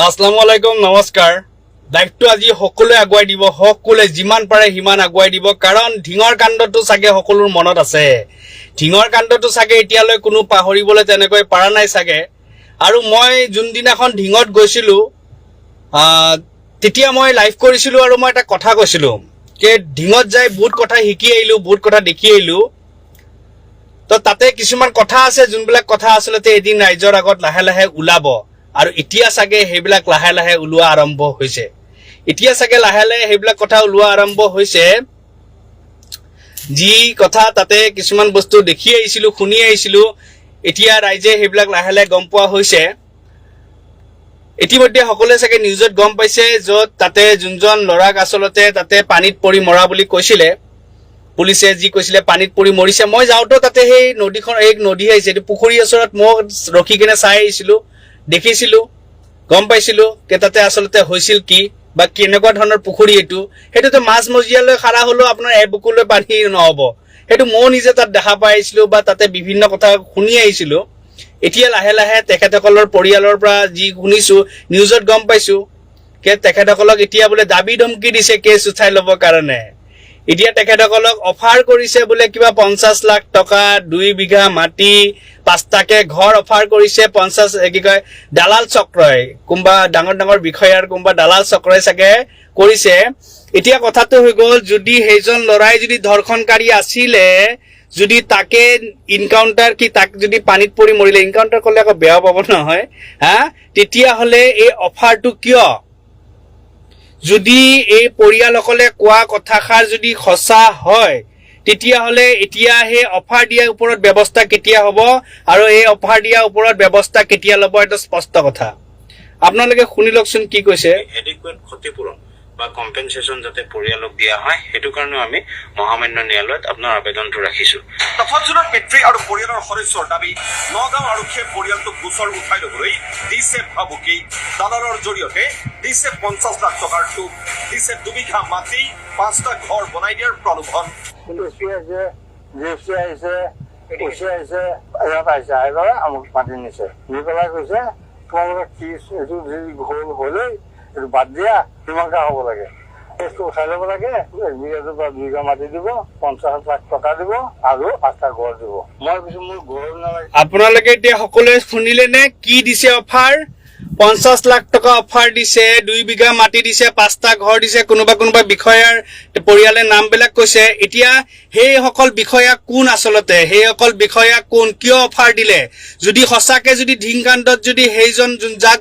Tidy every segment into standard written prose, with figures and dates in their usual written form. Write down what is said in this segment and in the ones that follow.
আসসালামু আলাইকুম, নমস্কাৰ। দায়িত্ব আজি সকলোৱে আগুৱাই দিব, সকলোৱে যিমান পাৰে সিমান আগুৱাই দিব, কাৰণ ঢিঙৰ কাণ্ডটো চাগে সকলোৰ মনত আছে। ঢিঙৰ কাণ্ডটো চাগে এতিয়ালৈ কোনো পাহৰিবলৈ তেনেকৈ পৰা নাই চাগে। আৰু মই যোনদিনাখন ঢিঙত গৈছিলোঁ তেতিয়া মই লাইভ কৰিছিলোঁ আৰু মই এটা কথা কৈছিলোঁ যে ঢিঙত যাই বহুত কথা শিকি আহিলোঁ, বহুত কথা দেখি আহিলোঁ। তো তাতে কিছুমান কথা আছে যোনবিলাক কথা আচলতে এদিন ৰাইজৰ আগত লাহে লাহে ওলাব, আৰু এতিয়া চাগে সেইবিলাক লাহে লাহে ওলোৱা আৰম্ভ হৈছে। এতিয়া চাগে লাহে লাহে সেইবিলাক কথা ওলোৱা আৰম্ভ হৈছে। যি কথা তাতে কিছুমান বস্তু দেখি আহিছিলোঁ, শুনি আহিছিলোঁ, এতিয়া ৰাইজে সেইবিলাক লাহে লাহে গম পোৱা হৈছে। ইতিমধ্যে সকলোৱে চাগে নিউজত গম পাইছে, য'ত তাতে যোনজন ল'ৰাক আচলতে তাতে পানীত পৰি মৰা বুলি কৈছিলে, পুলিচে যি কৈছিলে পানীত পৰি মৰিছে। মই যাওঁতেও তাতে সেই নদীখন, এক নদী আহিছে, এইটো পুখুৰীৰ ওচৰত মই ৰখি কিনে চাই আহিছিলোঁ, দেখিছিলোঁ, গম পাইছিলোঁ যে তাতে আচলতে হৈছিল কি বা কেনেকুৱা ধৰণৰ পুখুৰী এইটো। সেইটোতো মাছ মজিয়ালৈ খাৰা হ'লেও আপোনাৰ এবুকুলৈ পানী নহ'ব। সেইটো ময়ো নিজে তাত দেখা পাই আহিছিলোঁ বা তাতে বিভিন্ন কথা শুনি আহিছিলোঁ। এতিয়া লাহে লাহে তেখেতসকলৰ পৰিয়ালৰ পৰা যি শুনিছোঁ, নিউজত গম পাইছোঁ যে তেখেতসকলক এতিয়া বোলে দাবী ধমকি দিছে কেছ উঠাই ল'বৰ কাৰণে। এতিয়া তেখেতসকলক অফাৰ কৰিছে বোলে কিবা 50 লাখ টকা, 2 বিঘা মাটি, 5টাকে ঘৰ অফাৰ কৰিছে। 50 দালাল চক্ৰই, কোনোবা ডাঙৰ ডাঙৰ বিষয়াৰ কোনোবা দালাল চক্ৰই চাগে কৰিছে। এতিয়া কথাটো হৈ গ'ল, যদি সেইজন ল'ৰাই যদি ধৰ্ষণকাৰী আছিলে, যদি তাকে ইনকাউণ্টাৰ কি তাক যদি পানীত পৰি মৰিলে, ইনকাউণ্টাৰ কৰিলে আকৌ বেয়া পাব নহয় তেতিয়াহ'লে এই অফাৰটো কিয়? যদি এই পৰিয়ালসকলে কোৱা কথাষাৰ যদি সঁচা হয়, তেতিয়াহ'লে এতিয়া সেই অফাৰ দিয়াৰ ওপৰত ব্যৱস্থা কেতিয়া হ'ব আৰু এই অফাৰ দিয়াৰ ওপৰত ব্যৱস্থা কেতিয়া ল'ব, এটা স্পষ্ট কথা। আপোনালোকে শুনি লওকচোন কি কৈছে। এডিকুৱেট ক্ষতিপূৰণ বা কম্পেনচেশ্যন যাতে পৰিয়ালক দিয়া হয়, সেইটো কাৰণে আমি মহামান্য ন্যায়ালয়ত আপোনাৰ আবেদনটো ৰাখিছোঁ। তফাৎজনৰ পিতৃ আৰু পৰিয়ালৰ সদস্যৰ দাবী, নগাঁও আৰক্ষীয়ে পৰিয়ালটোক গোচৰ উঠাই ল'বলৈ দিছে ভাবুকি। দালালৰ জৰিয়তে দিছে 50 লাখ টকাৰ টোপ, দিছে 2 বিঘা মাটি, 5টা ঘৰ বনাই দিয়াৰ প্ৰলোভন। আমাক মাতি নিছে, নি পেলাই কৈছে তোমালোকে কি এইটো হ'লেই এইটো বাদ দিয়া, কিমানটা হ'ব লাগে কেছটো উঠাই ল'ব লাগে। 1 বিঘা বা 2 বিঘা মাটি দিব, 50 লাখ টকা দিব আৰু 5টা ঘৰ দিব। মই কৈছো মোৰ ঘৰ নালাগে। আপোনালোকে এতিয়া সকলোৱে শুনিলে নে কি দিছে অফাৰ? 50 লাখ টকা অফাৰ দিছে, 2 বিঘা মাটি দিছে, 5টা ঘৰ দিছে, কোনোবা বিষয়াৰ পৰিয়ালে নামবিলাক কৈছে। এতিয়া সেইসকল বিষয়া কোন আচলতে? সেইসকল বিষয়া কোন? কিয় অফাৰ দিলে? যদি সঁচাকে যদি ঢিংকাণ্ডত যদি সেইজন যাক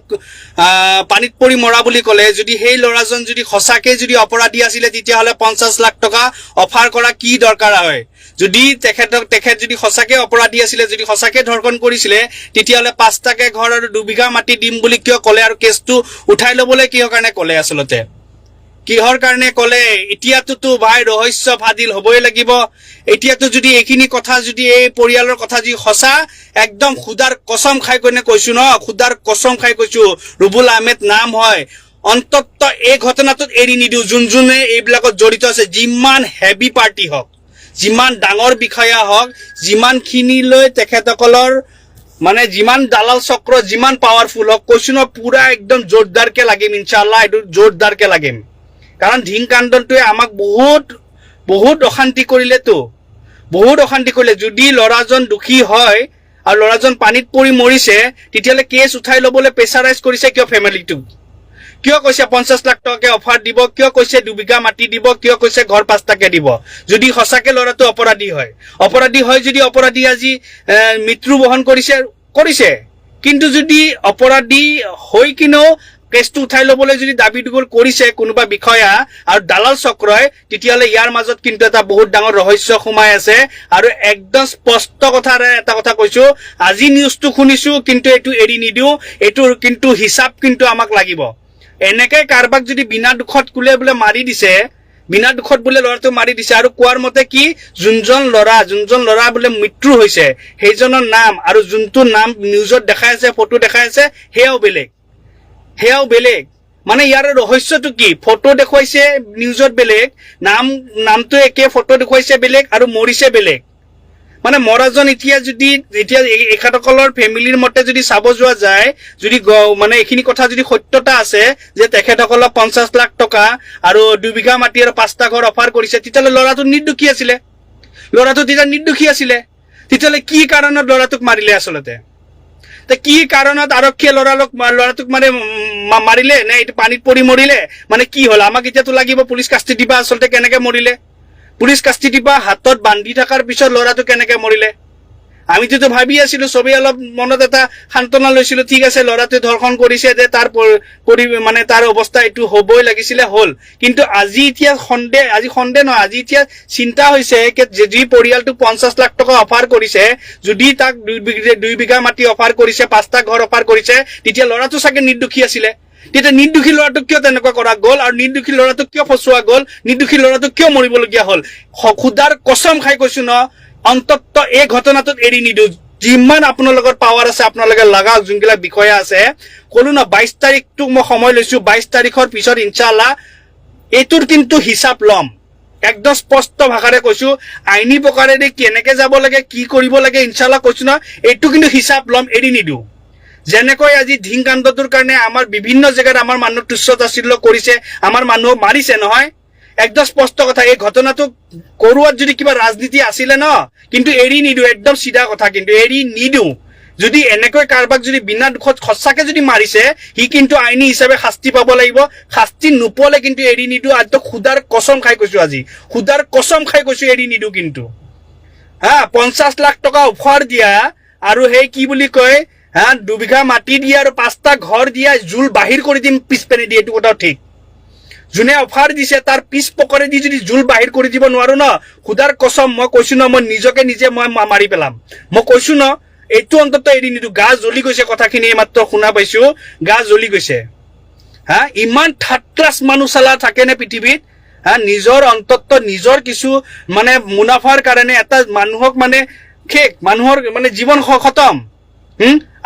পানীত পৰি মৰা বুলি ক'লে, যদি সেই ল'ৰাজন যদি সঁচাকে যদি অপৰাধী আছিলে, তেতিয়াহ'লে 50 লাখ টকা অফাৰ কৰা কি দৰকাৰ হয়? যদি তেখেত যদি সঁচাকে অপৰাধী আছিলে, যদি সঁচাকে ধৰ্ষণ কৰিছিলে, তেতিয়াহ'লে 5টাকে ঘৰ আৰু 2 বিঘা মাটি দিম বুলি কিয় ক'লে? আৰু কেছটো উঠাই ল'বলৈ কিহৰ কাৰণে ক'লে? আচলতে কিহৰ কাৰণে ক'লে? এতিয়াতো ভাই ৰহস্য ফাদিল হ'বই লাগিব। এতিয়াতো যদি এইখিনি কথা যদি এই পৰিয়ালৰ কথা যদি সঁচা, একদম খুদাৰ কচম খাই কৈছো ন, খুদাৰ কচম খাই কৈছো, ৰুবুল আহমেদ নাম হয়, অন্তত এই ঘটনাটোত এৰি নিদিওঁ। যোনে এইবিলাকত জড়িত আছে, যিমান হেভি পাৰ্টি হওক, যিমান ডাঙৰ বিষয়া হওক, যিমানখিনিলৈ তেখেতসকলৰ মানে যিমান দালাল চক্ৰ যিমান পাৱাৰফুল হওক, কৈছো ন পুৰা একদম জোৰদাৰকে লাগিম, ইনশাআল্লাহ এইটো জোৰদাৰকে লাগিম। কাৰণ ঢিংকাণ্ডটোৱে আমাক বহুত অশান্তি কৰিলেতো, বহুত অশান্তি কৰিলে। যদি ল'ৰাজন দোষী হয় আৰু ল'ৰাজন পানীত পৰি মৰিছে, তেতিয়াহ'লে কেছ উঠাই ল'বলৈ প্ৰেছাৰাইজ কৰিছে কিয় ফেমিলিটোক? কিয় কৈছে 50 লাখ টকাকে অফাৰ দিব? কিয় কৈছে 2 বিঘা মাটি দিব? কিয় কৈছে ঘৰ 5টাকে দিব? যদি সঁচাকে ল'ৰাটো অপৰাধী হয়, যদি অপৰাধী আজি মৃত্যুবৰণ কৰিছে, কিন্তু যদি অপৰাধী হৈ কিনেও কেছটো উঠাই ল'বলৈ যদি দাবী দুগুল কৰিছে কোনোবা বিষয়া আৰু দালাল চক্ৰই, তেতিয়াহ'লে ইয়াৰ মাজত কিন্তু এটা বহুত ডাঙৰ ৰহস্য সোমাই আছে। আৰু একদম স্পষ্ট কথাৰে এটা কথা কৈছো, আজি নিউজটো শুনিছো কিন্তু এইটো এৰি নিদিওঁ, এইটোৰ কিন্তু হিচাপ কিন্তু আমাক লাগিব। এনেকে কাৰোবাক যদি বিনা দুখত বোলে মাৰি দিছে, বিনা দুখত বোলে ল'ৰাটো মাৰি দিছে, আৰু কোৱাৰ মতে কি যোনজন ল'ৰা বোলে মৃত্যু হৈছে, সেইজনৰ নাম আৰু যোনটো নাম নিউজত দেখাই আছে, ফটো দেখাই আছে, সেয়াও বেলেগ। মানে ইয়াৰ ৰহস্যটো কি? ফটো দেখুৱাইছে নিউজত বেলেগ, নামটো একে, ফটো দেখুৱাইছে বেলেগ আৰু মৰিছে বেলেগ। মানে মৰাজন এতিয়া এখেতসকলৰ ফেমিলিৰ মতে যদি চাব যোৱা যায়, যদি মানে এইখিনি কথা যদি সত্যতা আছে যে তেখেতসকলক 50 লাখ টকা আৰু 2 বিঘা মাটি আৰু 5টা ঘৰ অফাৰ কৰিছে, তেতিয়াহ'লে ল'ৰাটো নিৰ্দোষী আছিলে। তেতিয়াহ'লে কি কাৰণত ল'ৰাটোক মাৰিলে আচলতে? কি কাৰণত আৰক্ষীয়ে ল'ৰাটোক মাৰিলে নে এইটো পানীত পৰি মৰিলে? মানে কি হ'ল? আমাক এতিয়াতো লাগিব পুলিচ কাষ্টিডি বা আচলতে কেনেকে মৰিলে, পুলিচ কাষ্টিডি বা হাতত বান্ধি থকাৰ পিছত ল'ৰাটো কেনেকে মৰিলে? আমিতো ভাবি আছিলো, চবেই অলপ মনত এটা সান্তনা লৈছিলো, ঠিক আছে ল'ৰাটোৱে ধৰ্ষণ কৰিছে, যে তাৰ অৱস্থা এইটো হ'বই লাগিছিলে, হ'ল। কিন্তু আজি এতিয়া চিন্তা হৈছে যি পৰিয়ালটো 50 লাখ টকা অফাৰ কৰিছে, যদি তাক 2 বিঘা মাটি অফাৰ কৰিছে, 5টা ঘৰ অফাৰ কৰিছে, তেতিয়া ল'ৰাটো চাগে নিৰ্দোষী আছিলে। তেতিয়া নিৰ্দোষী ল'ৰাটোক কিয় তেনেকুৱা কৰা গ'ল, আৰু নিৰ্দোষী ল'ৰাটোক কিয় ফচোৱা গ'ল, নিৰ্দোষী ল'ৰাটোক কিয় মৰিবলগীয়া হ'ল? খুদাৰ কসম খাই কৈছো ন, অন্তত এই ঘটনাটোত এৰি নিদিওঁ। যিমান আপোনালোকৰ পাৱাৰ আছে আপোনালোকে লগাওক, যোনবিলাক বিষয়া আছে। ক'লো ন 22 তাৰিখটোক মই সময় লৈছো, 22 তাৰিখৰ পিছত ইনশাআল্লাহ এইটোৰ কিন্তু হিচাপ ল'ম। একদম স্পষ্ট ভাষাৰে কৈছো, আইনী প্ৰকাৰেদি কেনেকে যাব লাগে, কি কৰিব লাগে, ইনশাআল্লাহ কৈছো ন, এইটো কিন্তু হিচাপ ল'ম, এৰি নিদিওঁ। যেনেকৈ আজি ধিংকাণ্ডটোৰ কাৰণে আমাৰ বিভিন্ন জেগাত আমাৰ মানুহ তুচ্ছতাচ্ছিল্য কৰিছে, আমাৰ মানুহক মাৰিছে নহয়, একদম স্পষ্ট কথা। এই ঘটনাটো কৰোৱাত যদি কিবা ৰাজনীতি আছিলে ন, কিন্তু এৰি নিদিওঁ, একদম চিধা কথা, কিন্তু এৰি নিদিওঁ। যদি এনেকৈ কাৰোবাক যদি বিনা দুখত সঁচাকে যদি মাৰিছে, সি কিন্তু আইনী হিচাপে শাস্তি পাব লাগিব। শাস্তি নোপোৱালে কিন্তু এৰি নিদিওঁ। আৰু খুদাৰ কসম খাই কৈছো, এৰি নিদিওঁ কিন্তু। 50 লাখ টকা অফাৰ দিয়া, আৰু সেই কি বুলি কয় 2 বিঘা মাটি দিয়া আৰু 5টা ঘৰ দিয়া, জোল বাহিৰ কৰি দিম পিছপেনে দি, এইটো কথাও ঠিক। যোনে অফাৰ দিছে তাৰ পিছ পকৰে দি যদি জোল বাহিৰ কৰি দিব নোৱাৰো ন, খুদাৰ কসম মই কৈছো ন, মই নিজকে নিজে মই মাৰি পেলাম। মই কৈছো ন, এইটো অন্তত এৰি নিদিওঁ। গা জ্বলি গৈছে, কথাখিনি মাত্ৰ শুনা পাইছো, গা জ্বলি গৈছে। ইমান থাৰ্ড ক্লাছ মানুহ চালা থাকে নে পৃথিৱীত? নিজৰ অন্তত নিজৰ কিছু মানে মুনাফাৰ কাৰণে এটা মানুহক মানে মানুহৰ মানে জীৱন খতম।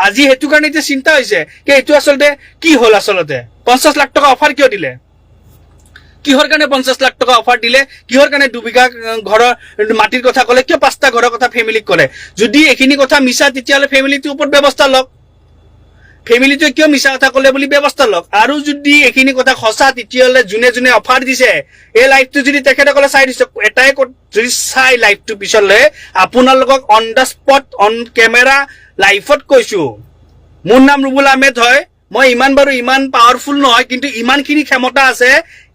আজি সেইটো কাৰণে এতিয়া চিন্তা হৈছে যে এইটো আচলতে কি হ'ল? আচলতে 50 লাখ টকা অফাৰ কিয় দিলে? কিহৰ কাৰণে 50 লাখ টকা অফাৰ দিলে? কিহৰ কাৰণে 2 বিঘা ঘৰৰ মাটিৰ কথা ক'লে? কিয় 5টা ঘৰৰ কথা ফেমিলিক ক'লে? যদি এইখিনি কথা মিছা, তেতিয়াহ'লে ফেমিলিটোৰ ওপৰত ব্যৱস্থা লওক। ফেমিলিটোৱে কিয় মিছা কথা ক'লে বুলি ব্যৱস্থা লওক। আৰু যদি এইখিনি কথা সঁচা, তেতিয়াহ'লে যোনে অফাৰ দিছে, এই লাইভটো যদি তেখেতসকলে চাই দিছে, এটাই যদি চাই লাইভটো পিছলৈ, আপোনালোকক on the spot, on camera লাইভত কৈছো, মোৰ নাম ৰুবুল আহমেদ হয়। মই ইমান পাৱাৰফুল নহয়, কিন্তু ইমানখিনি ক্ষমতা আছে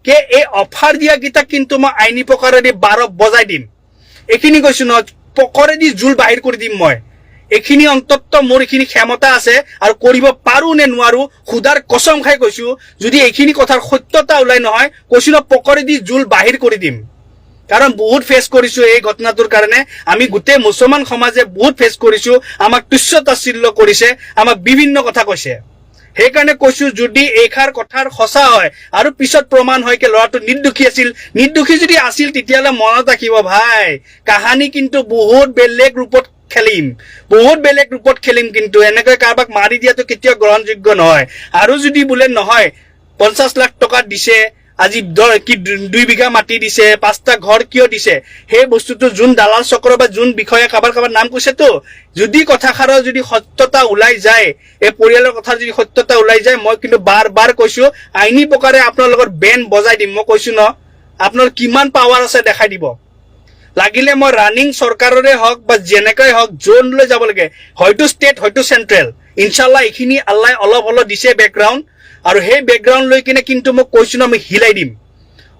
যে এই অফাৰ দিয়া কেইটাক কিন্তু মই আইনী প্ৰকাৰেদি 12 বজাই দিম। এইখিনি কৈছো ন, পকৰেদি জোল বাহিৰ কৰি দিম মই। এইখিনি অন্তত মোৰ এইখিনি ক্ষমতা আছে, আৰু কৰিব পাৰো নে নোৱাৰো খুদাৰ কসম খাই কৈছো। যদি এইখিনি কথাৰ সত্যতা ওলাই নহয়, কৈছো ন, পকৰেদি জোল বাহিৰ কৰি দিম। কাৰণ বহুত ফেচ কৰিছো এই ঘটনাটোৰ কাৰণে। আমি গোটেই মুছলমান সমাজে বহুত ফেচ কৰিছো, আমাক তুচ্ছতাচ্ছিল্য কৰিছে, আমাক বিভিন্ন কথা কৈছে। সেইকাৰণে কৈছো, যদি এইষাৰ কথাৰ সঁচা হয় আৰু পিছত প্ৰমাণ হয় যে ল'ৰাটো নিৰ্দোষী যদি আছিল, তেতিয়াহ'লে মনত ৰাখিব ভাই, কাহানী কিন্তু বহুত বেলেগ ৰূপত খেলিম। কিন্তু এনেকৈ কাৰোবাক মাৰি দিয়াটো কেতিয়াও গ্ৰহণযোগ্য নহয়। আৰু যদি বোলে নহয় 50 লাখ টকা দিছে, আজি 2 বিঘা মাটি দিছে, 5টা ঘৰ কিয় দিছে, সেই বস্তুটো যোন দালাল চক্ৰ বা যোন বিষয়ে কাৰোবাৰ নাম কৈছেতো, যদি কথাষাৰৰ যদি সত্যতা ওলাই যায়, এই পৰিয়ালৰ কথাৰ যদি সত্যতা ওলাই যায়, মই কিন্তু বাৰ কৈছো, আইনী প্ৰকাৰে আপোনালোকৰ বেন বজাই দিম। মই কৈছো ন, আপোনাৰ কিমান পাৱাৰ আছে দেখাই দিব। লাগিলে মই ৰানিং চৰকাৰৰে হওক বা যেনেকৈ হওক, জোন লৈ যাব লাগে, হয়তো ষ্টেট হয়তো চেন্ট্ৰেল। ইনশাল্লাহ এইখিনি আল্লাহ অলপ দিছে বেকগ্ৰাউণ্ড, আৰু সেই বেকগ্ৰাউণ্ড লৈ কিনে কিন্তু মই কৈছো ন, মই হিলাই দিম।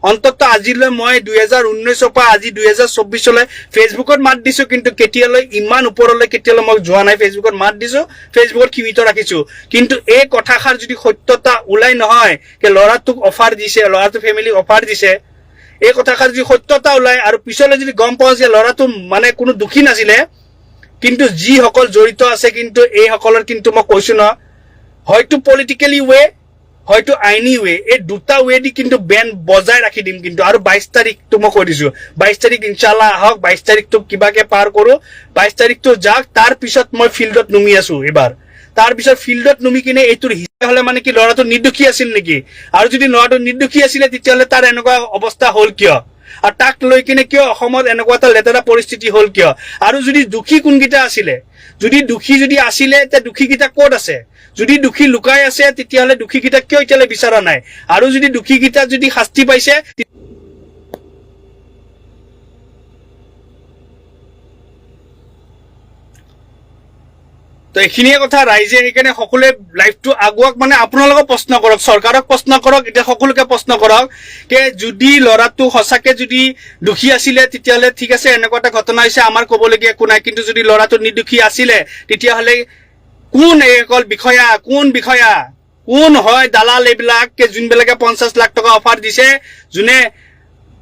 অন্তত আজিলৈ মই 2019 পৰা আজি 2024 ফেচবুকত মাত দিছো, কিন্তু কেতিয়ালৈ ইমান ওপৰলৈ কেতিয়ালৈ মই যোৱা নাই। ফেচবুকত মাত দিছো, ফেচবুকত সীমিত ৰাখিছো। কিন্তু এই কথাষাৰ যদি সত্যতা ওলাই নহয় যে ল'ৰাটোক অফাৰ দিছে, ল'ৰাটো ফেমিলিক অফাৰ দিছে, এই কথাষাৰ যদি সত্যতা ওলাই আৰু পিছলৈ যদি গম পাওঁ যে ল'ৰাটো মানে কোনো দুখী নাছিলে, কিন্তু যিসকল জড়িত আছে, কিন্তু এইসকলৰ কিন্তু মই কৈছো ন, হয়তো পলিটিকেলি ৱে, হয়তো আইনী ৱে, এই দুটা ৱে দি কিন্তু বেন বজাই ৰাখি দিম কিন্তু। আৰু 22 তাৰিখটো মই কৈ দিছো, 22 তাৰিখ ইনশাল্লাহ আহক, 22 তাৰিখটো কিবাকে পাৰ কৰো, 22 তাৰিখটো যাওক। তাৰ পিছত মই ফিল্ডত নুমি আছো এবাৰ। তাৰ পিছত ফিল্ডত নুমি কিনে এইটোৰ হিচাপ হলে মানে কি ল'ৰাটো নিৰ্দোষী আছিল নেকি, আৰু যদি ল'ৰাটো নিৰ্দোষী আছিলে, তেতিয়াহ'লে তাৰ এনেকুৱা অৱস্থা হ'ল কিয়? আৰু তাক লৈ কিনে কিয় অসমত এনেকুৱা এটা লেতেৰা পৰিস্থিতি হ'ল কিয় আৰু যদি দুখী কোনকেইটা আছিলে যদি দুখী আছিলে তে দুখীকেইটা ক'ত আছে যদি দুখী লুকাই আছে তেতিয়াহ'লে দুখীকেইটা কিয় এতিয়ালৈ বিচৰা নাই আৰু যদি দুখীকেইটা যদি শাস্তি পাইছে তো এইখিনিয়ে কথা ৰাইজে সেইকাৰণে সকলোৱে লাইফটো আগুৱাক মানে আপোনালোকক প্ৰশ্ন কৰক চৰকাৰক প্ৰশ্ন কৰক এতিয়া সকলোকে প্ৰশ্ন কৰক যে যদি ল'ৰাটো সঁচাকে যদি দুখী আছিলে তেতিয়াহ'লে ঠিক আছে এনেকুৱা এটা ঘটনা হৈছে আমাৰ ক'বলগীয়া একো নাই কিন্তু যদি ল'ৰাটো নিৰ্দোষী আছিলে তেতিয়াহ'লে কোন এইসকল বিষয়া কোন হয় দালাল এইবিলাক যোনবিলাকে 50 লাখ টকা অফাৰ দিছে যোনে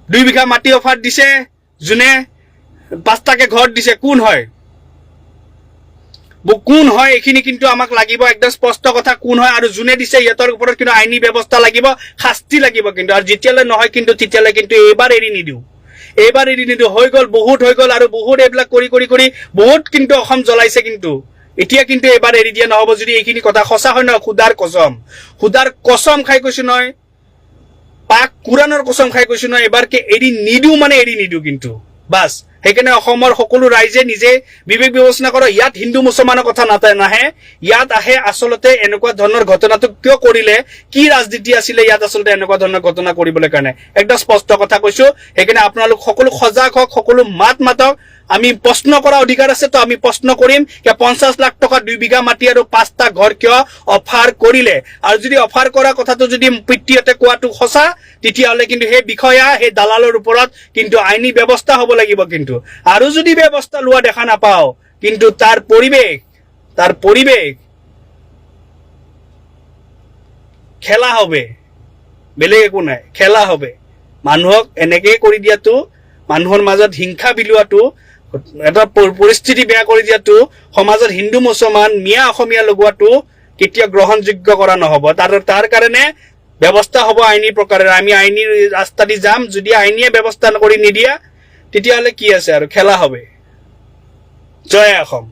2 বিঘা মাটি অফাৰ দিছে যোনে 5টাকে ঘৰ দিছে কোন হয় এইখিনি কিন্তু আমাক লাগিব একদম স্পষ্ট কথা কোন হয় আৰু যোনে দিছে ইহঁতৰ ওপৰত কিন্তু আইনী ব্যৱস্থা লাগিব শাস্তি লাগিব কিন্তু আৰু যেতিয়ালৈ নহয় কিন্তু তেতিয়ালৈ কিন্তু এইবাৰ এৰি নিদিওঁ হৈ গ'ল বহুত হৈ গ'ল আৰু বহুত এইবিলাক কৰি বহুত কিন্তু অসম জ্বলাইছে কিন্তু এতিয়া কিন্তু এবাৰ এৰি দিয়া নহ'ব যদি এইখিনি কথা সঁচা হয় নহয় খুদাৰ কসম খাই কৈছো নহয় পাক কুৰাণৰ কসম খাই কৈছো নহয় এবাৰকে এৰি নিদিওঁ কিন্তু বাস সেইকাৰণে অসমৰ সকলো ৰাইজে নিজে বিবেক বিবেচনা কৰক ইয়াত হিন্দু মুছলমানৰ কথা নাহে ইয়াত আহে আচলতে এনেকুৱা ধৰণৰ ঘটনাটো কিয় কৰিলে কি ৰাজনীতি আছিলে ইয়াত আচলতে এনেকুৱা ধৰণৰ ঘটনা কৰিবলৈ কাৰণে একদম স্পষ্ট কথা কৈছো সেইকাৰণে আপোনালোক সকলো সজাগ হওক সকলো মাতক আমি প্ৰশ্ন কৰা অধিকাৰ আছে তো আমি প্ৰশ্ন কৰিম যে 50 লাখ টকা 2 বিঘা মাটি আৰু 5টা ঘৰ কিয় অফাৰ কৰিলে আৰু যদি অফাৰ কৰা কথাটো যদি পিতৃহঁতে কোৱাটো সঁচা তেতিয়াহ'লে কিন্তু সেই বিষয়া সেই দালালৰ ওপৰত কিন্তু আইনী ব্যৱস্থা হ'ব লাগিব কিন্তু আৰু যদি ব্যৱস্থা লোৱা দেখা নাপাও কিন্তু তাৰ পৰিৱেশ খেলা হবে বেলেগ একো নাই খেলা হবে মানুহক এনেকৈ কৰি দিয়াটো মানুহৰ মাজত হিংসা বিলোৱাটো এটা পৰিস্থিতি বেয়া কৰি দিয়াটো সমাজত হিন্দু মুছলমান মিয়া অসমীয়া লগোৱাটো কেতিয়া গ্ৰহণযোগ্য কৰা নহব তাৰ কাৰণে ব্যৱস্থা হ'ব আইনী প্ৰকাৰে আমি আইনী ৰাস্তা দি যাম যদি আইনীয়ে ব্যৱস্থা কৰি নিদিয়া তেতিয়াহ'লে কি আছে আৰু খেলা হবে জয় অসম।